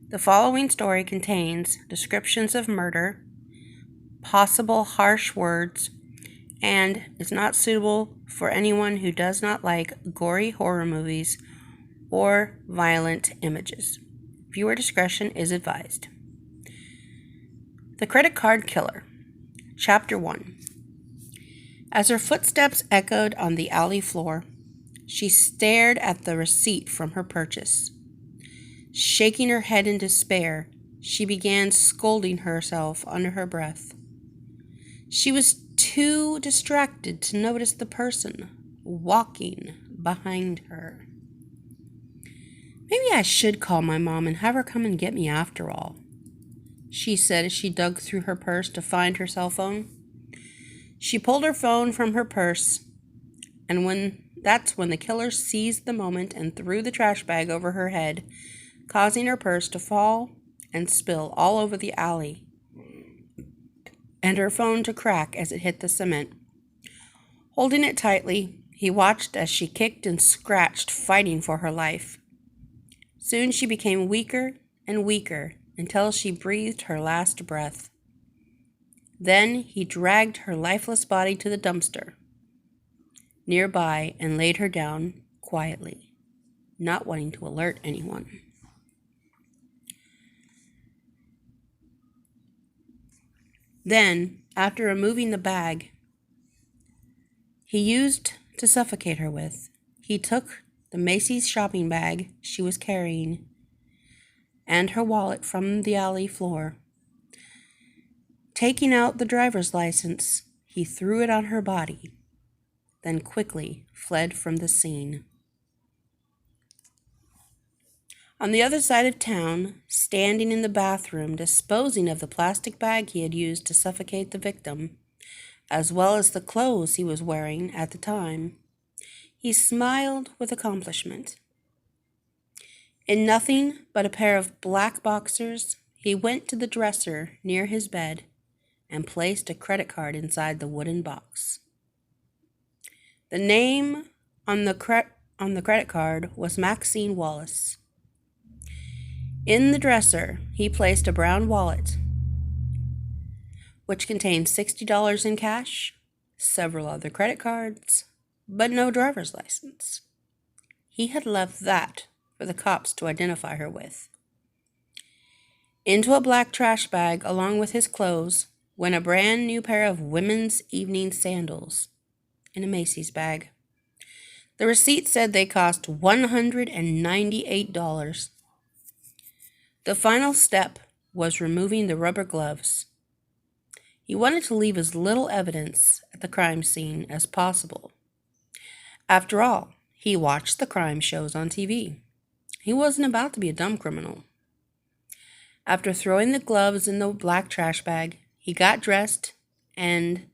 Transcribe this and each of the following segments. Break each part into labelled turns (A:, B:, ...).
A: The following story contains descriptions of murder, possible harsh words, and is not suitable for anyone who does not like gory horror movies or violent images. Viewer discretion is advised. The Credit Card Killer. Chapter 1. As her footsteps echoed on the alley floor, she stared at the receipt from her purchase. Shaking her head in despair, she began scolding herself under her breath. She was too distracted to notice the person walking behind her. "Maybe I should call my mom and have her come and get me after all," she said as she dug through her purse to find her cell phone. She pulled her phone from her purse, and that's when the killer seized the moment and threw the trash bag over her head, causing her purse to fall and spill all over the alley, and her phone to crack as it hit the cement. Holding it tightly, he watched as she kicked and scratched, fighting for her life. Soon she became weaker and weaker until she breathed her last breath. Then he dragged her lifeless body to the dumpster nearby and laid her down quietly, not wanting to alert anyone. Then, after removing the bag he used to suffocate her with, he took the Macy's shopping bag she was carrying and her wallet from the alley floor. Taking out the driver's license, he threw it on her body, then quickly fled from the scene. On the other side of town, standing in the bathroom, disposing of the plastic bag he had used to suffocate the victim, as well as the clothes he was wearing at the time, he smiled with accomplishment. In nothing but a pair of black boxers, he went to the dresser near his bed and placed a credit card inside the wooden box. The name on the credit card was Maxine Wallace. In the dresser, he placed a brown wallet, which contained $60 in cash, several other credit cards, but no driver's license. He had left that for the cops to identify her with. Into a black trash bag, along with his clothes, went a brand new pair of women's evening sandals in a Macy's bag. The receipt said they cost $198. The final step was removing the rubber gloves. He wanted to leave as little evidence at the crime scene as possible. After all, he watched the crime shows on TV. He wasn't about to be a dumb criminal. After throwing the gloves in the black trash bag, he got dressed and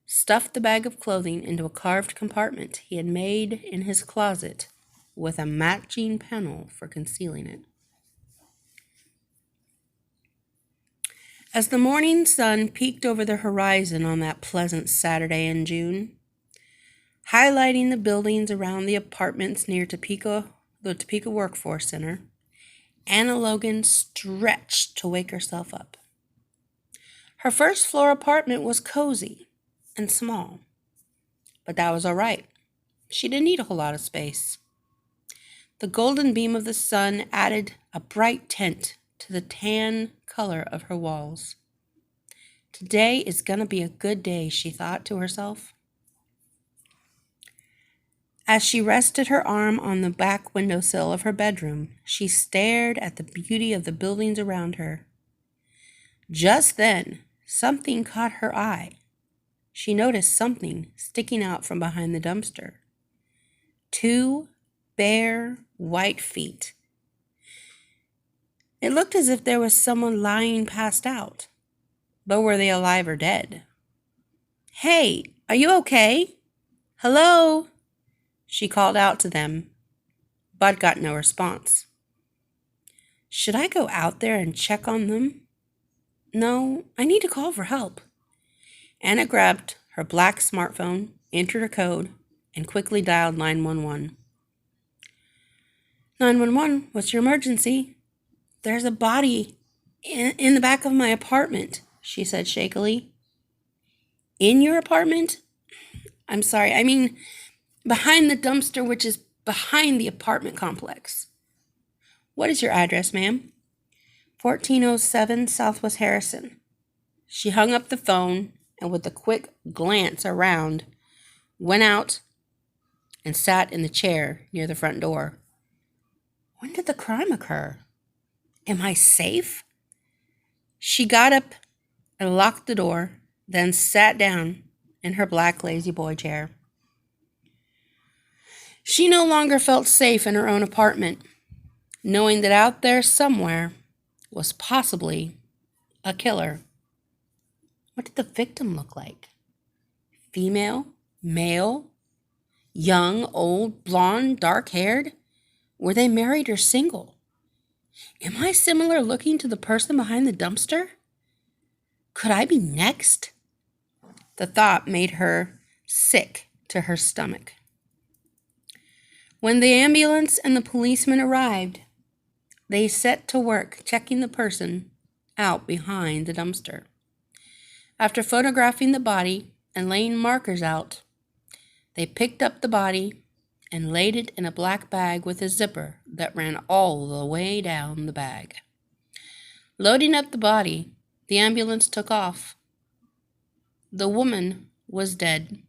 A: stuffed the bag of clothing into a carved compartment he had made in his closet with a matching panel for concealing it. As the morning sun peeked over the horizon on that pleasant Saturday in June, highlighting the buildings around the apartments near the Topeka Workforce Center, Anna Logan stretched to wake herself up. Her first-floor apartment was cozy and small, but that was all right. She didn't need a whole lot of space. The golden beam of the sun added a bright tint to the tan color of her walls. Today is gonna be a good day, she thought to herself. As she rested her arm on the back windowsill of her bedroom, she stared at the beauty of the buildings around her. Just then, something caught her eye. She noticed something sticking out from behind the dumpster. 2 bare, white feet. It looked as if there was someone lying passed out. But were they alive or dead? "Hey, are you okay? Hello?" She called out to them, but got no response. Should I go out there and check on them? No, I need to call for help. Anna grabbed her black smartphone, entered a code, and quickly dialed 911. 911, what's your emergency? There's a body in the back of my apartment, she said shakily. In your apartment? I'm sorry, I mean behind the dumpster, which is behind the apartment complex. What is your address, ma'am? 1407 Southwest Harrison. She hung up the phone and, with a quick glance around, went out and sat in the chair near the front door. When did the crime occur? Am I safe? She got up and locked the door, then sat down in her black lazy boy chair. She no longer felt safe in her own apartment, knowing that out there somewhere was possibly a killer. What did the victim look like? Female? Male? Young? Old? Blonde? Dark-haired? Were they married or single? Am I similar looking to the person behind the dumpster? Could I be next? The thought made her sick to her stomach. When the ambulance and the policeman arrived, they set to work checking the person out behind the dumpster. After photographing the body and laying markers out, they picked up the body and laid it in a black bag with a zipper that ran all the way down the bag. Loading up the body, the ambulance took off. The woman was dead.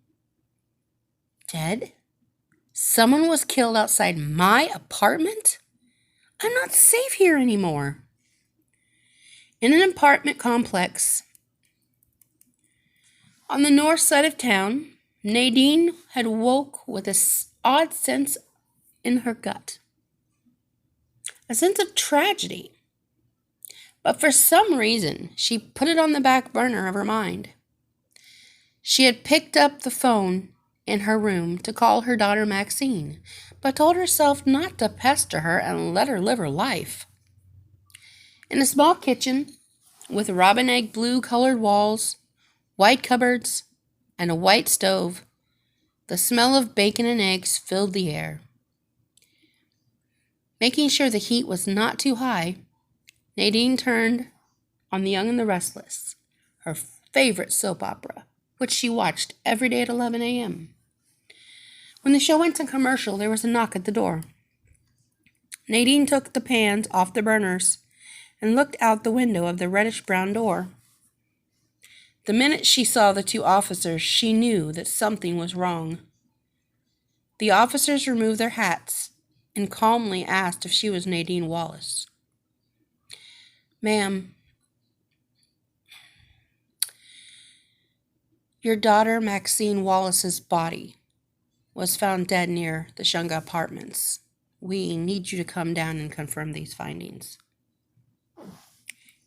A: Dead? Someone was killed outside my apartment? I'm not safe here anymore. In an apartment complex on the north side of town, Nadine had woke with an odd sense in her gut. A sense of tragedy. But for some reason, she put it on the back burner of her mind. She had picked up the phone in her room to call her daughter Maxine, but told herself not to pester her and let her live her life. In a small kitchen with robin egg blue colored walls, white cupboards, and a white stove, the smell of bacon and eggs filled the air. Making sure the heat was not too high, Nadine turned on The Young and the Restless, her favorite soap opera, which she watched every day at 11 a.m. When the show went to commercial, there was a knock at the door. Nadine took the pans off the burners and looked out the window of the reddish-brown door. The minute she saw the two officers, she knew that something was wrong. The officers removed their hats and calmly asked if she was Nadine Wallace. Ma'am, your daughter Maxine Wallace's body was found dead near the Shunga Apartments. We need you to come down and confirm these findings.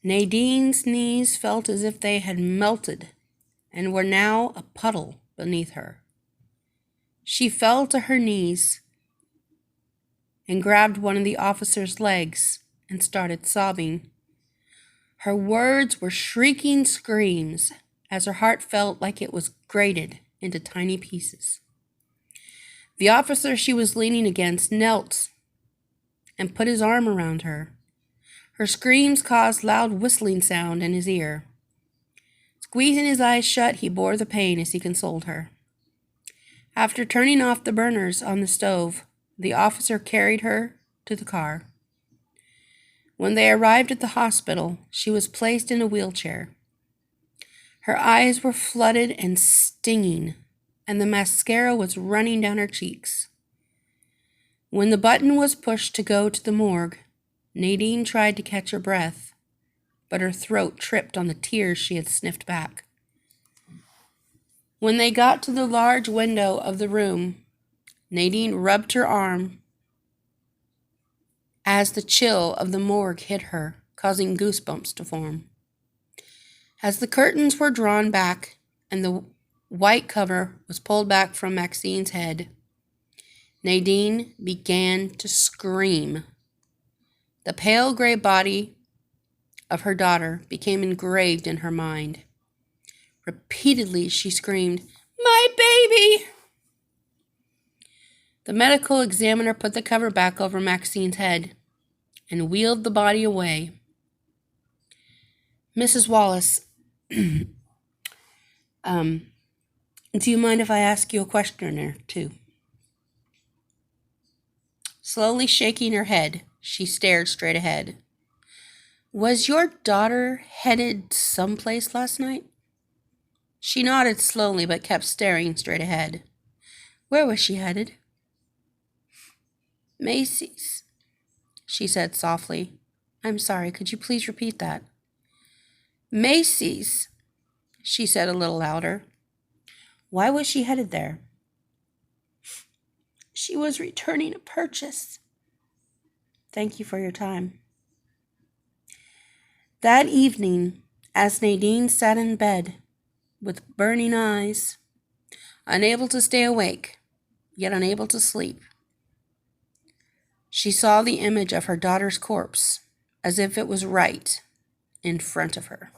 A: Nadine's knees felt as if they had melted and were now a puddle beneath her. She fell to her knees and grabbed one of the officer's legs and started sobbing. Her words were shrieking screams as her heart felt like it was grated into tiny pieces. The officer she was leaning against knelt and put his arm around her. Her screams caused loud whistling sound in his ear. Squeezing his eyes shut, he bore the pain as he consoled her. After turning off the burners on the stove, the officer carried her to the car. When they arrived at the hospital, she was placed in a wheelchair. Her eyes were flooded and stinging, and the mascara was running down her cheeks. When the button was pushed to go to the morgue, Nadine tried to catch her breath, but her throat tripped on the tears she had sniffed back. When they got to the large window of the room, Nadine rubbed her arm as the chill of the morgue hit her, causing goosebumps to form. As the curtains were drawn back and the white cover was pulled back from Maxine's head, Nadine began to scream. The pale gray body of her daughter became engraved in her mind. Repeatedly, she screamed, "My baby!" The medical examiner put the cover back over Maxine's head and wheeled the body away. Mrs. Wallace, do you mind if I ask you a question or two? Slowly shaking her head, she stared straight ahead. Was your daughter headed someplace last night? She nodded slowly but kept staring straight ahead. Where was she headed? Macy's, she said softly. I'm sorry, could you please repeat that? Macy's, she said a little louder. Why was she headed there? She was returning a purchase. Thank you for your time. That evening, as Nadine sat in bed with burning eyes, unable to stay awake, yet unable to sleep, she saw the image of her daughter's corpse as if it was right in front of her.